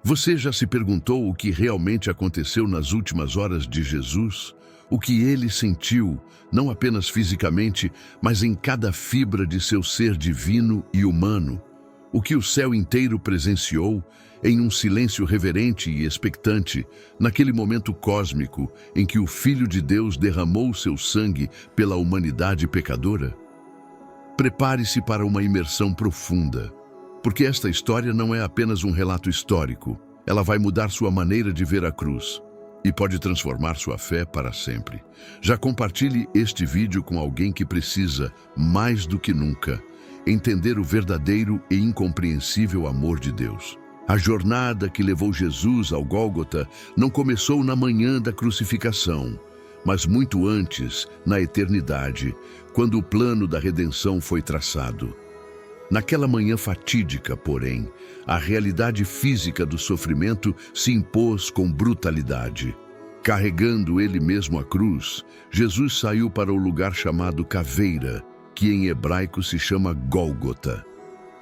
Você já se perguntou o que realmente aconteceu nas últimas horas de Jesus? O que ele sentiu, não apenas fisicamente, mas em cada fibra de seu ser divino e humano? O que o céu inteiro presenciou, em um silêncio reverente e expectante, naquele momento cósmico em que o Filho de Deus derramou seu sangue pela humanidade pecadora? Prepare-se para uma imersão profunda, porque esta história não é apenas um relato histórico. Ela vai mudar sua maneira de ver a cruz e pode transformar sua fé para sempre. Já compartilhe este vídeo com alguém que precisa, mais do que nunca, entender o verdadeiro e incompreensível amor de Deus. A jornada que levou Jesus ao Gólgota não começou na manhã da crucificação, mas muito antes, na eternidade, quando o plano da redenção foi traçado. Naquela manhã fatídica, porém, a realidade física do sofrimento se impôs com brutalidade. Carregando ele mesmo a cruz, Jesus saiu para o lugar chamado Caveira, que em hebraico se chama Gólgota.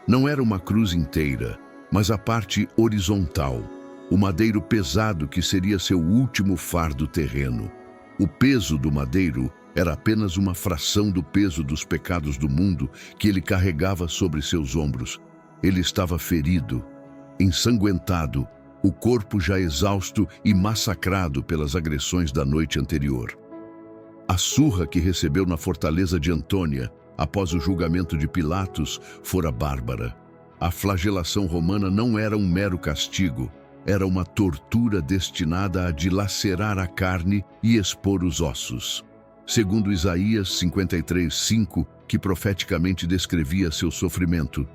Não era uma cruz inteira, mas a parte horizontal, o madeiro pesado que seria seu último fardo terreno. O peso do madeiro era apenas uma fração do peso dos pecados do mundo que ele carregava sobre seus ombros. Ele estava ferido, ensanguentado, o corpo já exausto e massacrado pelas agressões da noite anterior. A surra que recebeu na fortaleza de Antônia, após o julgamento de Pilatos, fora bárbara. A flagelação romana não era um mero castigo, era uma tortura destinada a dilacerar a carne e expor os ossos. Segundo Isaías 53:5, que profeticamente descrevia seu sofrimento.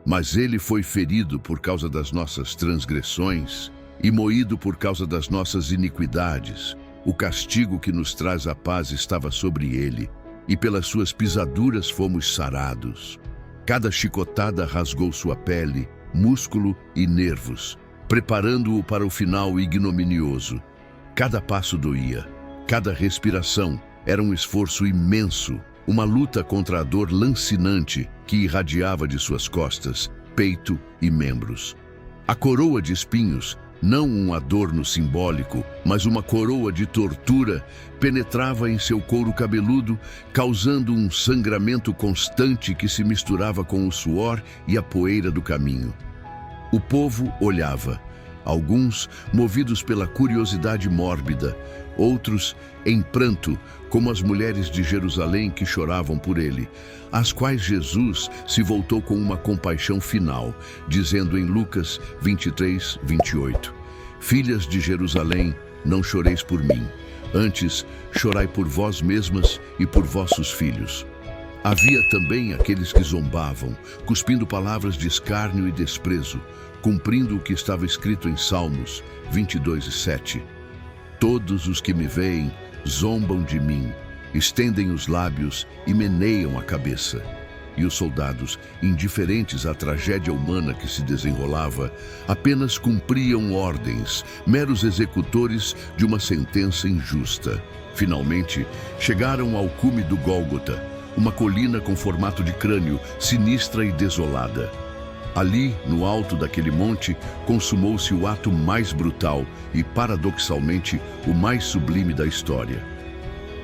Mas ele foi ferido por causa das nossas transgressões e moído por causa das nossas iniquidades. O castigo que nos traz a paz estava sobre ele, e pelas suas pisaduras fomos sarados. Cada chicotada rasgou sua pele, músculo e nervos, preparando-o para o final ignominioso. Cada passo doía, cada respiração era um esforço imenso, uma luta contra a dor lancinante que irradiava de suas costas, peito e membros. A coroa de espinhos, não um adorno simbólico, mas uma coroa de tortura, penetrava em seu couro cabeludo, causando um sangramento constante que se misturava com o suor e a poeira do caminho. O povo olhava, alguns movidos pela curiosidade mórbida, outros em pranto, como as mulheres de Jerusalém que choravam por ele, às quais Jesus se voltou com uma compaixão final, dizendo em Lucas 23:28, Filhas de Jerusalém, não choreis por mim, antes chorai por vós mesmas e por vossos filhos. Havia também aqueles que zombavam, cuspindo palavras de escárnio e desprezo, cumprindo o que estava escrito em Salmos 22:7. Todos os que me veem zombam de mim, estendem os lábios e meneiam a cabeça. E os soldados, indiferentes à tragédia humana que se desenrolava, apenas cumpriam ordens, meros executores de uma sentença injusta. Finalmente, chegaram ao cume do Gólgota, uma colina com formato de crânio, sinistra e desolada. Ali, no alto daquele monte, consumou-se o ato mais brutal e, paradoxalmente, o mais sublime da história.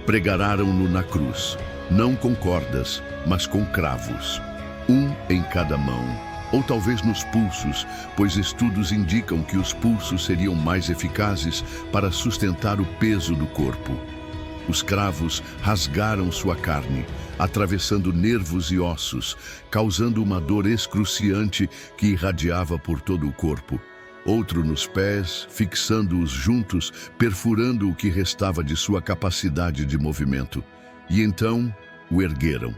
Pregararam-no na cruz, não com cordas, mas com cravos, um em cada mão, ou talvez nos pulsos, pois estudos indicam que os pulsos seriam mais eficazes para sustentar o peso do corpo. Os cravos rasgaram sua carne, atravessando nervos e ossos, causando uma dor excruciante que irradiava por todo o corpo. Outro nos pés, fixando-os juntos, perfurando o que restava de sua capacidade de movimento. E então o ergueram.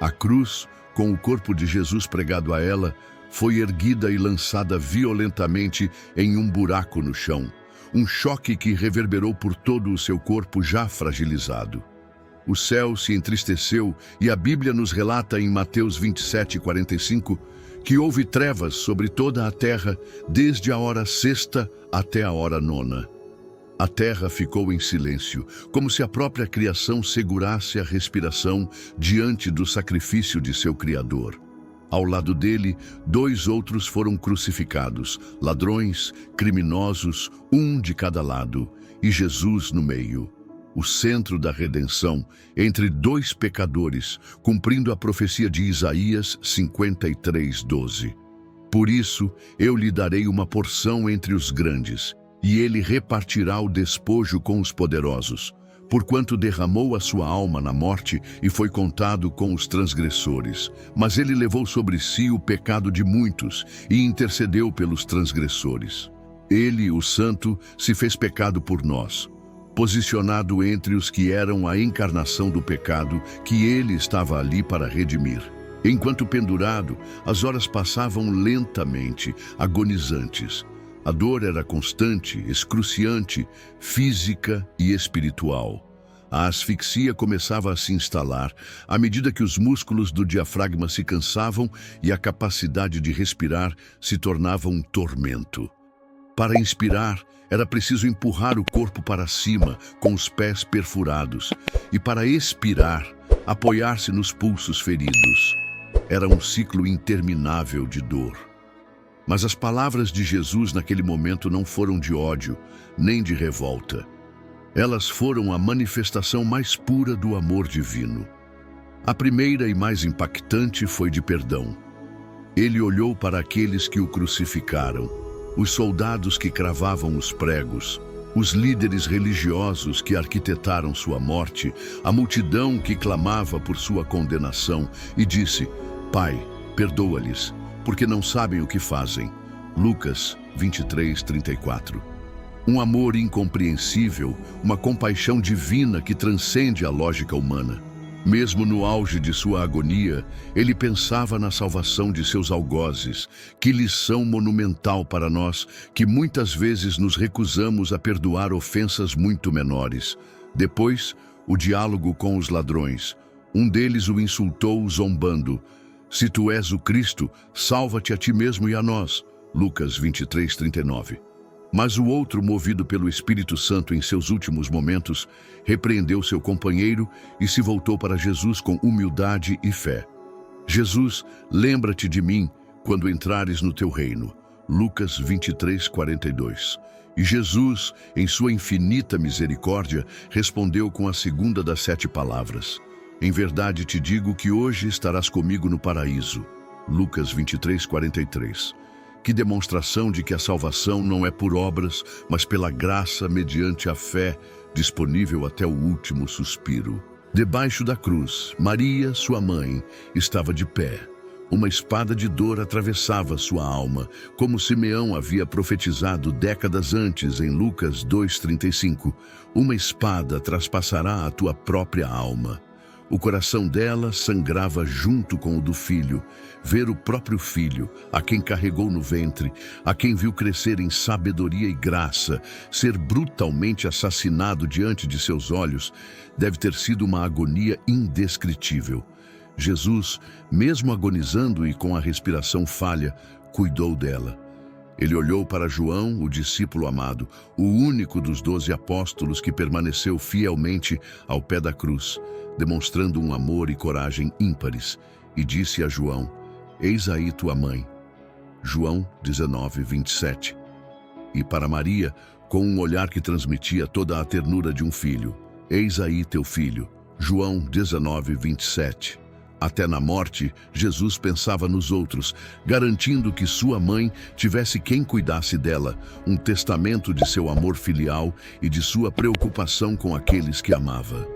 A cruz, com o corpo de Jesus pregado a ela, foi erguida e lançada violentamente em um buraco no chão. Um choque que reverberou por todo o seu corpo já fragilizado. O céu se entristeceu e a Bíblia nos relata em Mateus 27:45 que houve trevas sobre toda a terra desde a hora sexta até a hora nona. A terra ficou em silêncio, como se a própria criação segurasse a respiração diante do sacrifício de seu Criador. Ao lado dele, 2 outros foram crucificados, ladrões, criminosos, um de cada lado, e Jesus no meio. O centro da redenção entre 2 pecadores, cumprindo a profecia de Isaías 53:12. Por isso, eu lhe darei uma porção entre os grandes, e ele repartirá o despojo com os poderosos, porquanto derramou a sua alma na morte e foi contado com os transgressores. Mas ele levou sobre si o pecado de muitos e intercedeu pelos transgressores. Ele, o Santo, se fez pecado por nós, posicionado entre os que eram a encarnação do pecado, que ele estava ali para redimir. Enquanto pendurado, as horas passavam lentamente, agonizantes. A dor era constante, excruciante, física e espiritual. A asfixia começava a se instalar à medida que os músculos do diafragma se cansavam e a capacidade de respirar se tornava um tormento. Para inspirar, era preciso empurrar o corpo para cima, com os pés perfurados, e para expirar, apoiar-se nos pulsos feridos. Era um ciclo interminável de dor. Mas as palavras de Jesus naquele momento não foram de ódio, nem de revolta. Elas foram a manifestação mais pura do amor divino. A primeira e mais impactante foi de perdão. Ele olhou para aqueles que o crucificaram, os soldados que cravavam os pregos, os líderes religiosos que arquitetaram sua morte, a multidão que clamava por sua condenação, e disse: Pai, perdoa-lhes, porque não sabem o que fazem. Lucas 23:34. Um amor incompreensível, uma compaixão divina que transcende a lógica humana. Mesmo no auge de sua agonia, ele pensava na salvação de seus algozes. Que lição monumental para nós, que muitas vezes nos recusamos a perdoar ofensas muito menores. Depois, o diálogo com os ladrões. Um deles o insultou zombando: Se tu és o Cristo, salva-te a ti mesmo e a nós. Lucas 23:39. Mas o outro, movido pelo Espírito Santo em seus últimos momentos, repreendeu seu companheiro e se voltou para Jesus com humildade e fé. Jesus, lembra-te de mim quando entrares no teu reino. Lucas 23:42. E Jesus, em sua infinita misericórdia, respondeu com a segunda das 7 palavras: Em verdade te digo que hoje estarás comigo no paraíso. Lucas 23:43. Que demonstração de que a salvação não é por obras, mas pela graça mediante a fé, disponível até o último suspiro. Debaixo da cruz, Maria, sua mãe, estava de pé. Uma espada de dor atravessava sua alma, como Simeão havia profetizado décadas antes em Lucas 2:35. Uma espada traspassará a tua própria alma. O coração dela sangrava junto com o do filho. Ver o próprio filho, a quem carregou no ventre, a quem viu crescer em sabedoria e graça, ser brutalmente assassinado diante de seus olhos, deve ter sido uma agonia indescritível. Jesus, mesmo agonizando e com a respiração falha, cuidou dela. Ele olhou para João, o discípulo amado, o único dos 12 apóstolos que permaneceu fielmente ao pé da cruz, demonstrando um amor e coragem ímpares, e disse a João: Eis aí tua mãe. João 19:27. E para Maria, com um olhar que transmitia toda a ternura de um filho: Eis aí teu filho. João 19:27. Até na morte, Jesus pensava nos outros, garantindo que sua mãe tivesse quem cuidasse dela, um testamento de seu amor filial e de sua preocupação com aqueles que amava.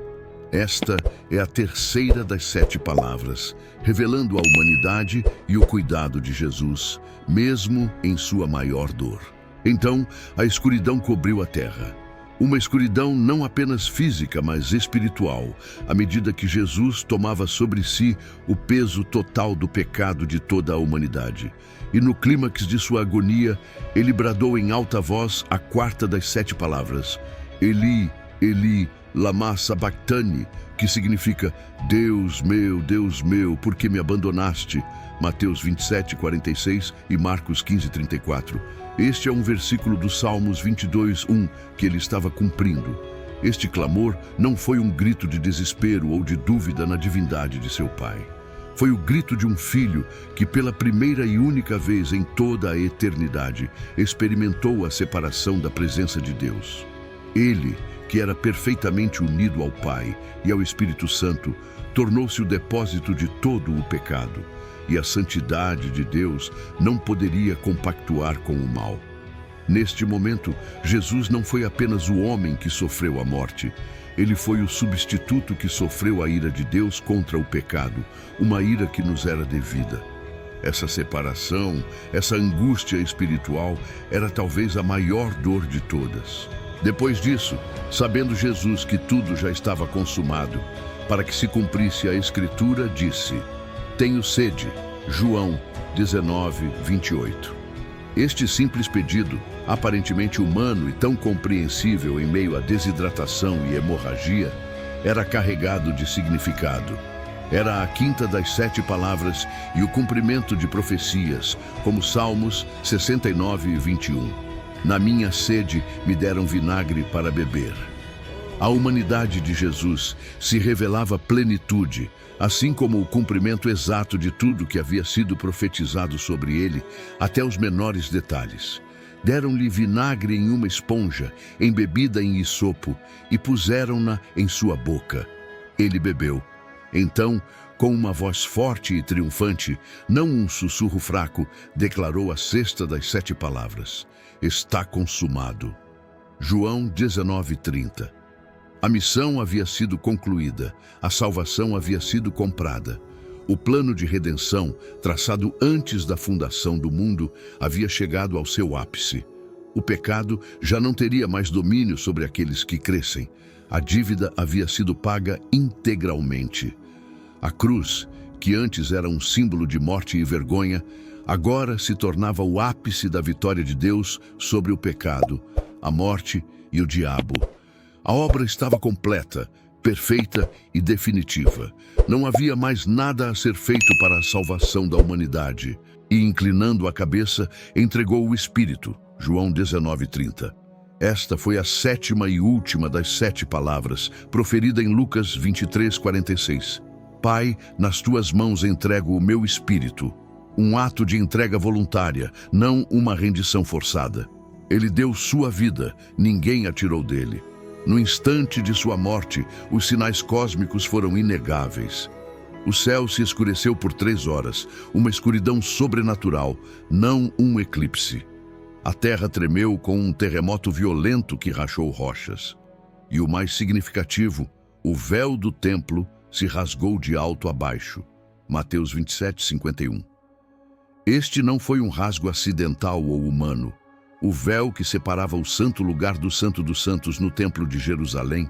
Esta é a terceira das 7 palavras, revelando a humanidade e o cuidado de Jesus, mesmo em sua maior dor. Então, a escuridão cobriu a terra. Uma escuridão não apenas física, mas espiritual, à medida que Jesus tomava sobre si o peso total do pecado de toda a humanidade. E no clímax de sua agonia, ele bradou em alta voz a 4ª das 7 palavras: Eli, Eli, lama sabachthani, que significa: Deus meu, por que me abandonaste? Mateus 27:46 e Marcos 15:34. Este é um versículo do Salmos 22:1 que ele estava cumprindo. Este clamor não foi um grito de desespero ou de dúvida na divindade de seu pai. Foi o grito de um filho que, pela primeira e única vez em toda a eternidade, experimentou a separação da presença de Deus. Ele, que era perfeitamente unido ao Pai e ao Espírito Santo, tornou-se o depósito de todo o pecado, e a santidade de Deus não poderia compactuar com o mal. Neste momento, Jesus não foi apenas o homem que sofreu a morte. Ele foi o substituto que sofreu a ira de Deus contra o pecado, uma ira que nos era devida. Essa separação, essa angústia espiritual, era talvez a maior dor de todas. Depois disso, sabendo Jesus que tudo já estava consumado, para que se cumprisse a Escritura, disse: "Tenho sede." João 19, 28. Este simples pedido, aparentemente humano e tão compreensível em meio à desidratação e hemorragia, era carregado de significado. Era a quinta das 7 palavras e o cumprimento de profecias, como Salmos 69 e 21. Na minha sede me deram vinagre para beber. A humanidade de Jesus se revelava plenitude, assim como o cumprimento exato de tudo que havia sido profetizado sobre ele, até os menores detalhes. Deram-lhe vinagre em uma esponja, embebida em hisopo, e puseram-na em sua boca. Ele bebeu. Então, com uma voz forte e triunfante, não um sussurro fraco, declarou a sexta das 7 palavras: "Está consumado." João 19:30. A missão havia sido concluída, a salvação havia sido comprada. O plano de redenção, traçado antes da fundação do mundo, havia chegado ao seu ápice. O pecado já não teria mais domínio sobre aqueles que crescem. A dívida havia sido paga integralmente. A cruz, que antes era um símbolo de morte e vergonha, agora se tornava o ápice da vitória de Deus sobre o pecado, a morte e o diabo. A obra estava completa, perfeita e definitiva. Não havia mais nada a ser feito para a salvação da humanidade. E, inclinando a cabeça, entregou o Espírito. João 19:30. Esta foi a 7ª e última das 7 palavras, proferida em Lucas 23:46. Pai, nas tuas mãos entrego o meu espírito. Um ato de entrega voluntária, não uma rendição forçada. Ele deu sua vida, ninguém a tirou dele. No instante de sua morte, os sinais cósmicos foram inegáveis. O céu se escureceu por 3 horas, uma escuridão sobrenatural, não um eclipse. A terra tremeu com um terremoto violento que rachou rochas. E o mais significativo, o véu do templo se rasgou de alto a baixo. Mateus 27:51. Este não foi um rasgo acidental ou humano. O véu que separava o santo lugar do Santo dos Santos no Templo de Jerusalém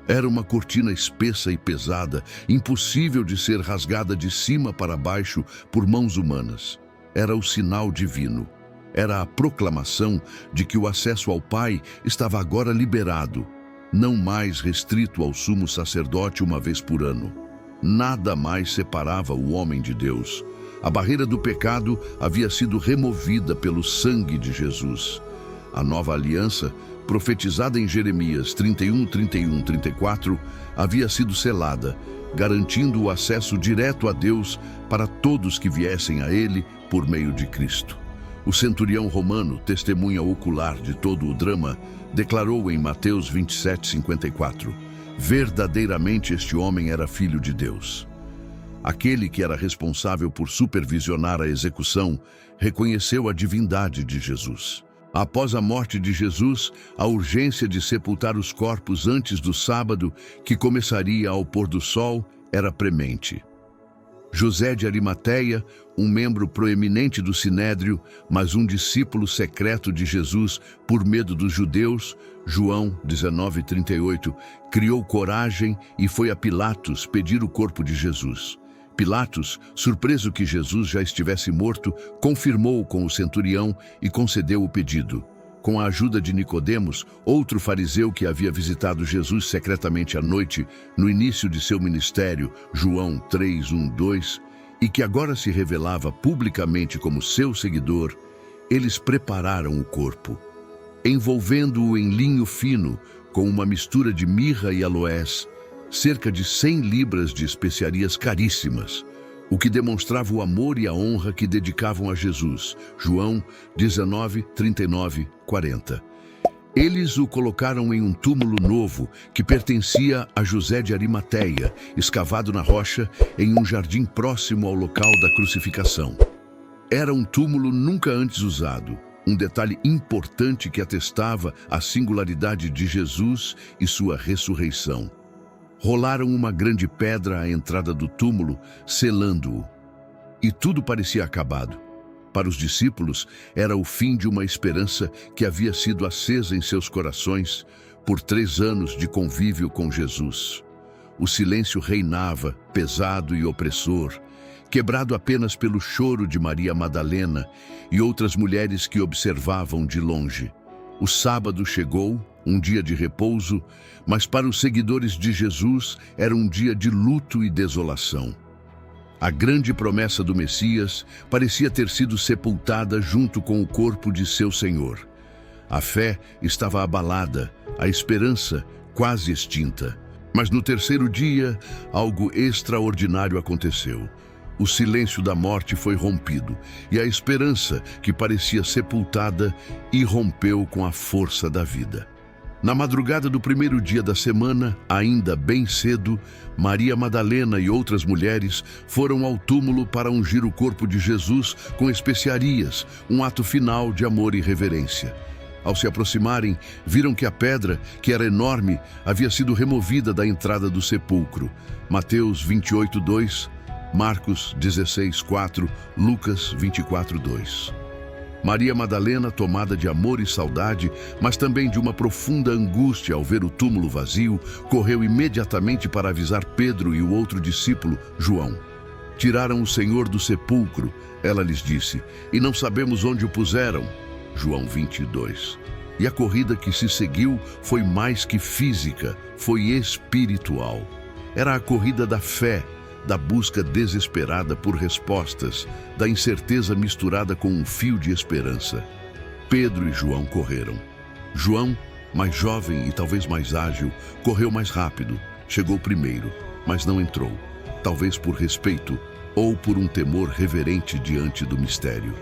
era uma cortina espessa e pesada, impossível de ser rasgada de cima para baixo por mãos humanas. Era o sinal divino. Era a proclamação de que o acesso ao Pai estava agora liberado, não mais restrito ao sumo sacerdote uma vez por ano. Nada mais separava o homem de Deus. A barreira do pecado havia sido removida pelo sangue de Jesus. A nova aliança, profetizada em Jeremias 31, 31, 34, havia sido selada, garantindo o acesso direto a Deus para todos que viessem a Ele por meio de Cristo. O centurião romano, testemunha ocular de todo o drama, declarou em Mateus 27:54, verdadeiramente este homem era filho de Deus. Aquele que era responsável por supervisionar a execução reconheceu a divindade de Jesus. Após a morte de Jesus, a urgência de sepultar os corpos antes do sábado, que começaria ao pôr do sol, era premente. José de Arimateia, um membro proeminente do Sinédrio, mas um discípulo secreto de Jesus por medo dos judeus, João 19:38, criou coragem e foi a Pilatos pedir o corpo de Jesus. Pilatos, surpreso que Jesus já estivesse morto, confirmou com o centurião e concedeu o pedido. Com a ajuda de Nicodemos, outro fariseu que havia visitado Jesus secretamente à noite, no início de seu ministério, João 3:1-2, e que agora se revelava publicamente como seu seguidor, eles prepararam o corpo, envolvendo-o em linho fino, com uma mistura de mirra e aloés, cerca de 100 libras de especiarias caríssimas, o que demonstrava o amor e a honra que dedicavam a Jesus. João 19, 39, 40. Eles o colocaram em um túmulo novo que pertencia a José de Arimateia, escavado na rocha em um jardim próximo ao local da crucificação. Era um túmulo nunca antes usado, um detalhe importante que atestava a singularidade de Jesus e sua ressurreição. Rolaram uma grande pedra à entrada do túmulo, selando-o. E tudo parecia acabado. Para os discípulos, era o fim de uma esperança que havia sido acesa em seus corações por 3 anos de convívio com Jesus. O silêncio reinava, pesado e opressor, quebrado apenas pelo choro de Maria Madalena e outras mulheres que observavam de longe. O sábado chegou, um dia de repouso, mas para os seguidores de Jesus era um dia de luto e desolação. A grande promessa do Messias parecia ter sido sepultada junto com o corpo de seu Senhor. A fé estava abalada, a esperança quase extinta. Mas no 3º dia, algo extraordinário aconteceu. O silêncio da morte foi rompido, e a esperança, que parecia sepultada, irrompeu com a força da vida. Na madrugada do 1º dia da semana, ainda bem cedo, Maria Madalena e outras mulheres foram ao túmulo para ungir o corpo de Jesus com especiarias, um ato final de amor e reverência. Ao se aproximarem, viram que a pedra, que era enorme, havia sido removida da entrada do sepulcro. Mateus 28, 2, Marcos 16, 4, Lucas 24, 2. Maria Madalena, tomada de amor e saudade, mas também de uma profunda angústia ao ver o túmulo vazio, correu imediatamente para avisar Pedro e o outro discípulo, João. Tiraram o Senhor do sepulcro, ela lhes disse, e não sabemos onde o puseram. João 22. E a corrida que se seguiu foi mais que física, foi espiritual. Era a corrida da fé, da busca desesperada por respostas, da incerteza misturada com um fio de esperança. Pedro e João correram. João, mais jovem e talvez mais ágil, correu mais rápido, chegou primeiro, mas não entrou, talvez por respeito ou por um temor reverente diante do mistério.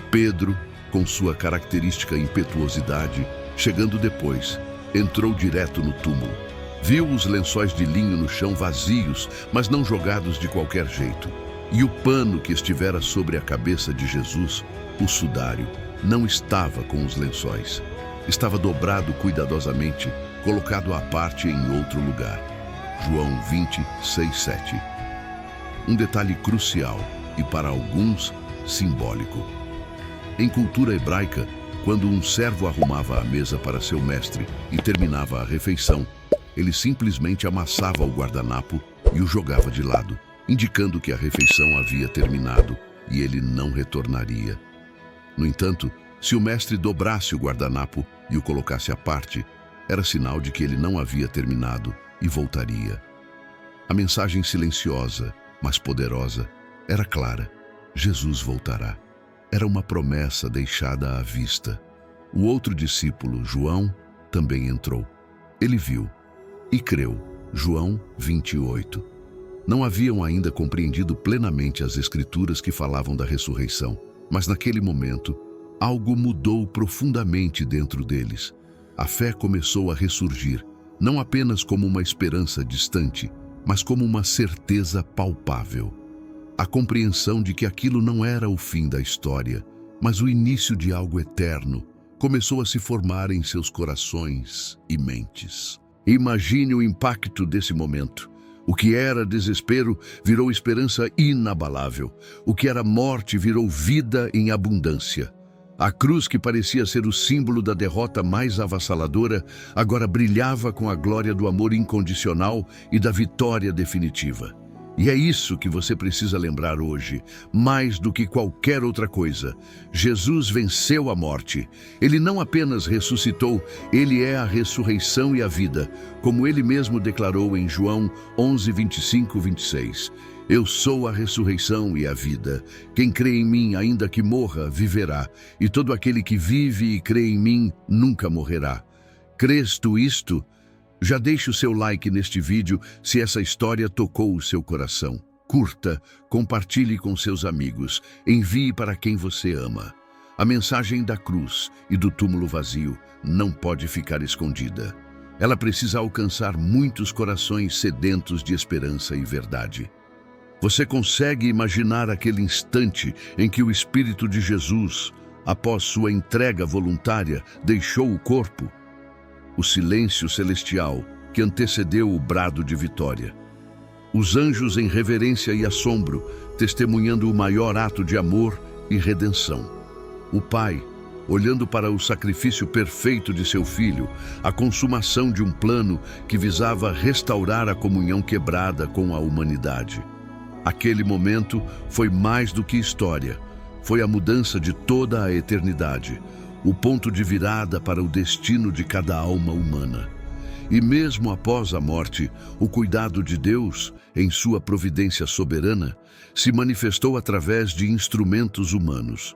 Pedro, com sua característica impetuosidade, chegando depois, entrou direto no túmulo. Viu os lençóis de linho no chão vazios, mas não jogados de qualquer jeito. E o pano que estivera sobre a cabeça de Jesus, o sudário, não estava com os lençóis. Estava dobrado cuidadosamente, colocado à parte em outro lugar. João 20, 6, 7. Um detalhe crucial e, para alguns, simbólico. Em cultura hebraica, quando um servo arrumava a mesa para seu mestre e terminava a refeição, ele simplesmente amassava o guardanapo e o jogava de lado, indicando que a refeição havia terminado e ele não retornaria. No entanto, se o mestre dobrasse o guardanapo e o colocasse à parte, era sinal de que ele não havia terminado e voltaria. A mensagem silenciosa, mas poderosa, era clara: Jesus voltará. Era uma promessa deixada à vista. O outro discípulo, João, também entrou. Ele viu e creu. João 28. Não haviam ainda compreendido plenamente as Escrituras que falavam da ressurreição, mas naquele momento, algo mudou profundamente dentro deles. A fé começou a ressurgir, não apenas como uma esperança distante, mas como uma certeza palpável. A compreensão de que aquilo não era o fim da história, mas o início de algo eterno, começou a se formar em seus corações e mentes. Imagine o impacto desse momento. O que era desespero virou esperança inabalável. O que era morte virou vida em abundância. A cruz, que parecia ser o símbolo da derrota mais avassaladora, agora brilhava com a glória do amor incondicional e da vitória definitiva. E é isso que você precisa lembrar hoje, mais do que qualquer outra coisa. Jesus venceu a morte. Ele não apenas ressuscitou, ele é a ressurreição e a vida, como ele mesmo declarou em João 11, 25, 26. Eu sou a ressurreição e a vida. Quem crê em mim, ainda que morra, viverá. E todo aquele que vive e crê em mim, nunca morrerá. Crês tu isto? Já deixe o seu like neste vídeo se essa história tocou o seu coração. curta, compartilhe com seus amigos, envie para quem você ama. A mensagem da cruz e do túmulo vazio não pode ficar escondida. Ela precisa alcançar muitos corações sedentos de esperança e verdade. Você consegue imaginar aquele instante em que o Espírito de Jesus, após sua entrega voluntária, deixou o corpo? O silêncio celestial que antecedeu o brado de vitória. Os anjos em reverência e assombro, testemunhando o maior ato de amor e redenção. O Pai, olhando para o sacrifício perfeito de seu Filho, a consumação de um plano que visava restaurar a comunhão quebrada com a humanidade. Aquele momento foi mais do que história, foi a mudança de toda a eternidade, o ponto de virada para o destino de cada alma humana. E mesmo após a morte, o cuidado de Deus, em sua providência soberana, se manifestou através de instrumentos humanos.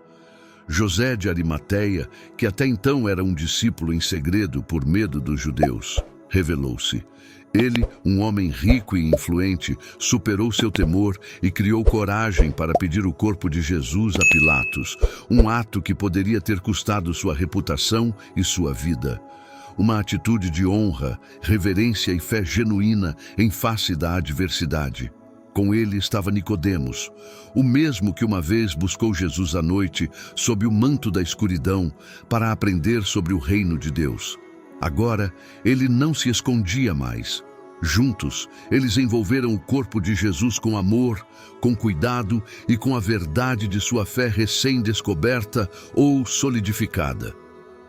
José de Arimateia, que até então era um discípulo em segredo por medo dos judeus, revelou-se. Ele, um homem rico e influente, superou seu temor e criou coragem para pedir o corpo de Jesus a Pilatos, um ato que poderia ter custado sua reputação e sua vida. Uma atitude de honra, reverência e fé genuína em face da adversidade. Com ele estava Nicodemos, o mesmo que uma vez buscou Jesus à noite, sob o manto da escuridão, para aprender sobre o reino de Deus. Agora, ele não se escondia mais. Juntos, eles envolveram o corpo de Jesus com amor, com cuidado e com a verdade de sua fé recém-descoberta ou solidificada.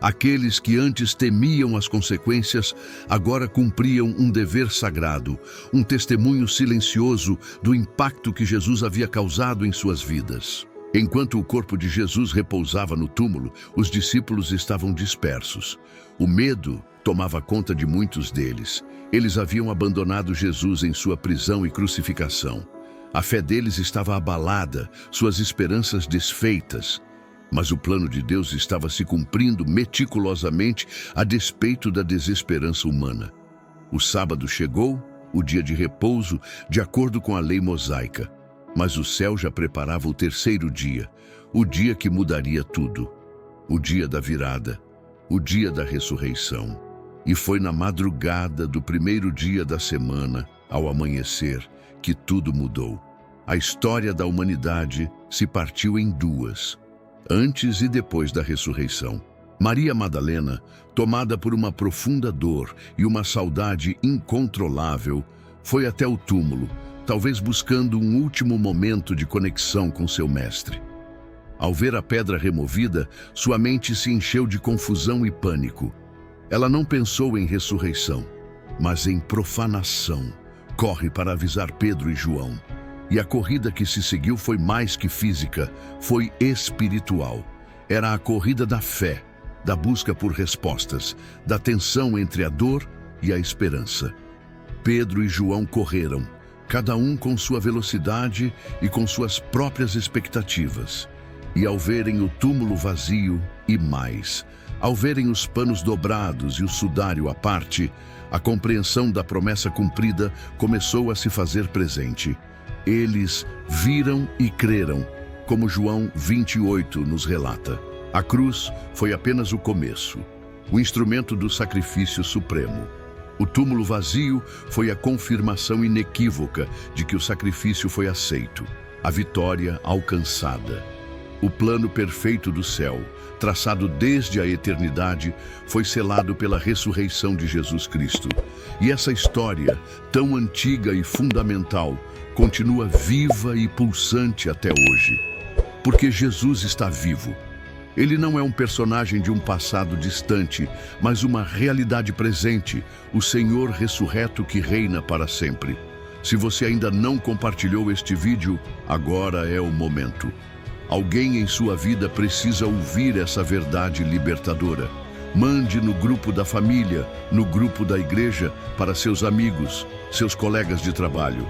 Aqueles que antes temiam as consequências, agora cumpriam um dever sagrado, um testemunho silencioso do impacto que Jesus havia causado em suas vidas. Enquanto o corpo de Jesus repousava no túmulo, os discípulos estavam dispersos. O medo tomava conta de muitos deles. Eles haviam abandonado Jesus em sua prisão e crucificação. A fé deles estava abalada, suas esperanças desfeitas. Mas o plano de Deus estava se cumprindo meticulosamente a despeito da desesperança humana. O sábado chegou, o dia de repouso, de acordo com a lei mosaica. Mas o céu já preparava o terceiro dia, o dia que mudaria tudo. O dia da virada, o dia da ressurreição. E foi na madrugada do primeiro dia da semana, ao amanhecer, que tudo mudou. A história da humanidade se partiu em duas, antes e depois da ressurreição. Maria Madalena, tomada por uma profunda dor e uma saudade incontrolável, foi até o túmulo, talvez buscando um último momento de conexão com seu mestre. Ao ver a pedra removida, sua mente se encheu de confusão e pânico. Ela não pensou em ressurreição, mas em profanação. Corre para avisar Pedro e João. E a corrida que se seguiu foi mais que física, foi espiritual. Era a corrida da fé, da busca por respostas, da tensão entre a dor e a esperança. Pedro e João correram, cada um com sua velocidade e com suas próprias expectativas. E ao verem o túmulo vazio e mais, ao verem os panos dobrados e o sudário à parte, a compreensão da promessa cumprida começou a se fazer presente. Eles viram e creram, como João 28 nos relata. A cruz foi apenas o começo, o instrumento do sacrifício supremo. O túmulo vazio foi a confirmação inequívoca de que o sacrifício foi aceito, a vitória alcançada. O plano perfeito do céu, traçado desde a eternidade, foi selado pela ressurreição de Jesus Cristo. E essa história, tão antiga e fundamental, continua viva e pulsante até hoje. Porque Jesus está vivo. Ele não é um personagem de um passado distante, mas uma realidade presente, o Senhor ressurreto que reina para sempre. Se você ainda não compartilhou este vídeo, agora é o momento. Alguém em sua vida precisa ouvir essa verdade libertadora. Mande no grupo da família, no grupo da igreja, para seus amigos, seus colegas de trabalho.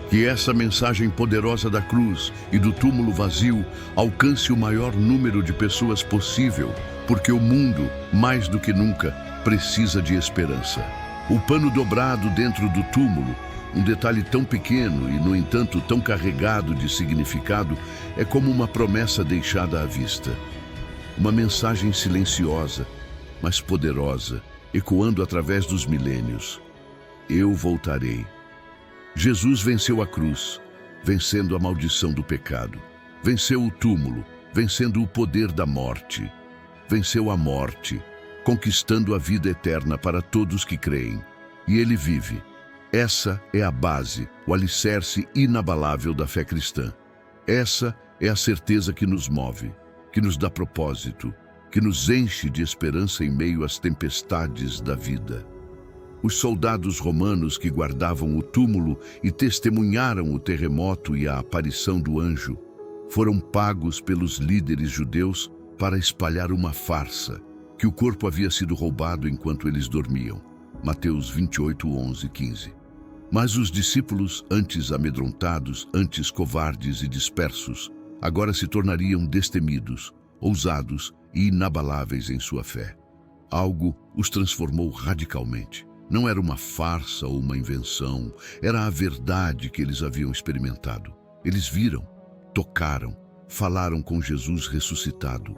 Que essa mensagem poderosa da cruz e do túmulo vazio alcance o maior número de pessoas possível, porque o mundo, mais do que nunca, precisa de esperança. O pano dobrado dentro do túmulo, Um detalhe tão pequeno e, no entanto, tão carregado de significado é como uma promessa deixada à vista. Uma mensagem silenciosa, mas poderosa, ecoando através dos milênios. Eu voltarei. Jesus venceu a cruz, vencendo a maldição do pecado. Venceu o túmulo, vencendo o poder da morte. Venceu a morte, conquistando a vida eterna para todos que creem. E ele vive. Essa é a base, o alicerce inabalável da fé cristã. Essa é a certeza que nos move, que nos dá propósito, que nos enche de esperança em meio às tempestades da vida. Os soldados romanos que guardavam o túmulo e testemunharam o terremoto e a aparição do anjo foram pagos pelos líderes judeus para espalhar uma farsa, que o corpo havia sido roubado enquanto eles dormiam. Mateus 28, 11, 15. Mas os discípulos, antes amedrontados, antes covardes e dispersos, agora se tornariam destemidos, ousados e inabaláveis em sua fé. Algo os transformou radicalmente. Não era uma farsa ou uma invenção, era a verdade que eles haviam experimentado. Eles viram, tocaram, falaram com Jesus ressuscitado.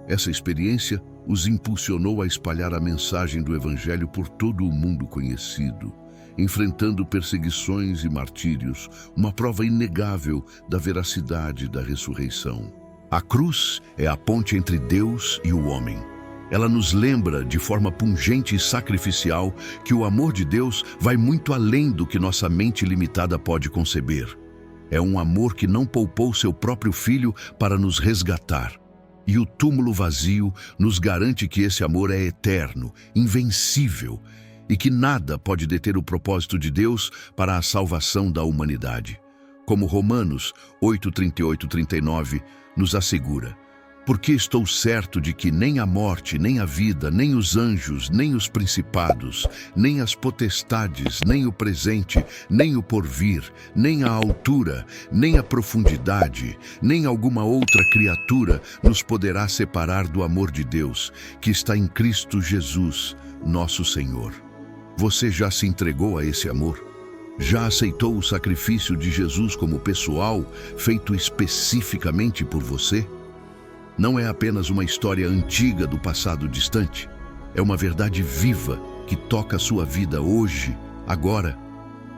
Essa experiência os impulsionou a espalhar a mensagem do Evangelho por todo o mundo conhecido, enfrentando perseguições e martírios, uma prova inegável da veracidade da ressurreição. A cruz é a ponte entre Deus e o homem. Ela nos lembra de forma pungente e sacrificial que o amor de Deus vai muito além do que nossa mente limitada pode conceber. É um amor que não poupou seu próprio filho para nos resgatar. E o túmulo vazio nos garante que esse amor é eterno, invencível, e que nada pode deter o propósito de Deus para a salvação da humanidade. Como Romanos 8, 38, 39 nos assegura: porque estou certo de que nem a morte, nem a vida, nem os anjos, nem os principados, nem as potestades, nem o presente, nem o porvir, nem a altura, nem a profundidade, nem alguma outra criatura nos poderá separar do amor de Deus, que está em Cristo Jesus, nosso Senhor. Você já se entregou a esse amor? Já aceitou o sacrifício de Jesus como pessoal, feito especificamente por você? Não é apenas uma história antiga do passado distante. É uma verdade viva que toca a sua vida hoje, agora.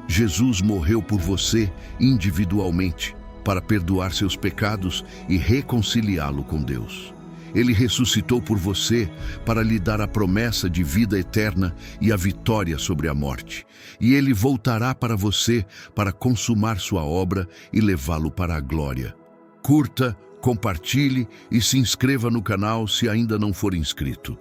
Jesus morreu por você individualmente para perdoar seus pecados e reconciliá-lo com Deus. Ele ressuscitou por você para lhe dar a promessa de vida eterna e a vitória sobre a morte. E ele voltará para você para consumar sua obra e levá-lo para a glória. Curta, compartilhe e se inscreva no canal se ainda não for inscrito.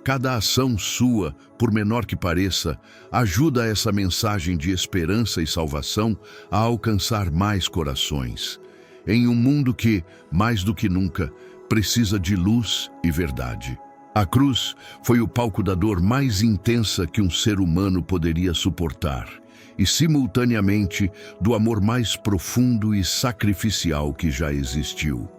Cada ação sua, por menor que pareça, ajuda essa mensagem de esperança e salvação a alcançar mais corações. Em um mundo que, mais do que nunca, precisa de luz e verdade. A cruz foi o palco da dor mais intensa que um ser humano poderia suportar e, simultaneamente, do amor mais profundo e sacrificial que já existiu.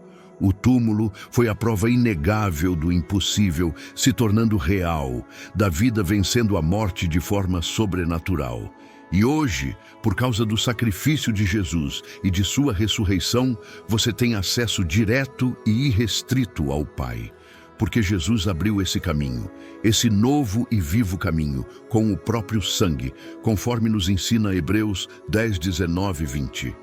O túmulo foi a prova inegável do impossível se tornando real, da vida vencendo a morte de forma sobrenatural. E hoje, por causa do sacrifício de Jesus e de sua ressurreição, você tem acesso direto e irrestrito ao Pai. Porque Jesus abriu esse caminho, esse novo e vivo caminho, com o próprio sangue, conforme nos ensina Hebreus 10, 19 e 20.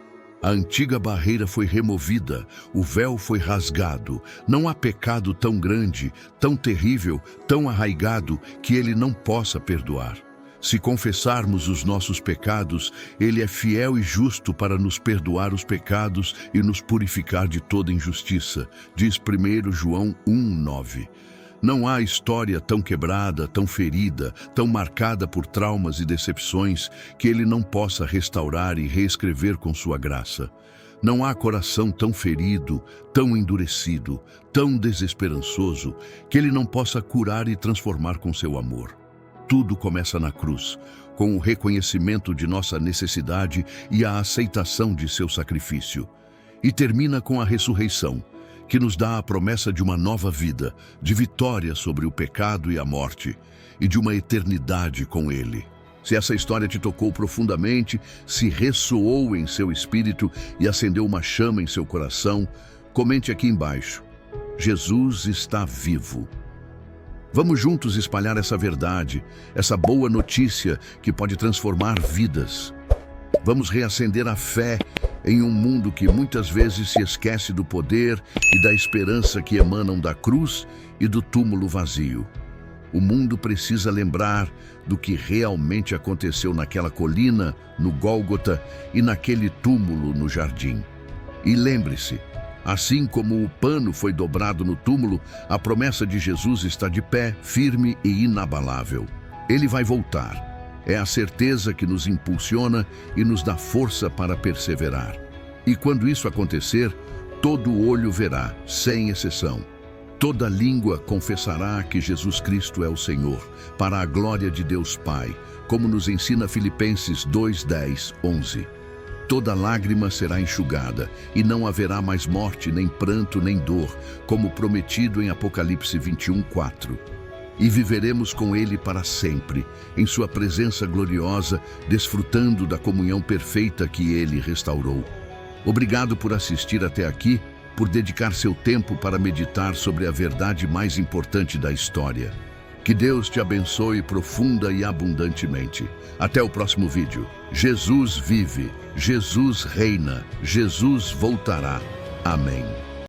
A antiga barreira foi removida, o véu foi rasgado. Não há pecado tão grande, tão terrível, tão arraigado, que ele não possa perdoar. Se confessarmos os nossos pecados, ele é fiel e justo para nos perdoar os pecados e nos purificar de toda injustiça, diz 1 João 1:9. Não há história tão quebrada, tão ferida, tão marcada por traumas e decepções que ele não possa restaurar e reescrever com sua graça. Não há coração tão ferido, tão endurecido, tão desesperançoso, que ele não possa curar e transformar com seu amor. Tudo começa na cruz, com o reconhecimento de nossa necessidade e a aceitação de seu sacrifício. E termina com a ressurreição, que nos dá a promessa de uma nova vida, de vitória sobre o pecado e a morte, e de uma eternidade com Ele. Se essa história te tocou profundamente, se ressoou em seu espírito e acendeu uma chama em seu coração, comente aqui embaixo. Jesus está vivo. Vamos juntos espalhar essa verdade, essa boa notícia que pode transformar vidas. Vamos reacender a fé em um mundo que muitas vezes se esquece do poder e da esperança que emanam da cruz e do túmulo vazio. O mundo precisa lembrar do que realmente aconteceu naquela colina, no Gólgota e naquele túmulo no jardim. E lembre-se, assim como o pano foi dobrado no túmulo, a promessa de Jesus está de pé, firme e inabalável. Ele vai voltar. É a certeza que nos impulsiona e nos dá força para perseverar. E quando isso acontecer, todo olho verá, sem exceção. Toda língua confessará que Jesus Cristo é o Senhor, para a glória de Deus Pai, como nos ensina Filipenses 2:10, 11. Toda lágrima será enxugada, e não haverá mais morte, nem pranto, nem dor, como prometido em Apocalipse 21:4. E viveremos com Ele para sempre, em sua presença gloriosa, desfrutando da comunhão perfeita que Ele restaurou. Obrigado por assistir até aqui, por dedicar seu tempo para meditar sobre a verdade mais importante da história. Que Deus te abençoe profunda e abundantemente. Até o próximo vídeo. Jesus vive, Jesus reina, Jesus voltará. Amém.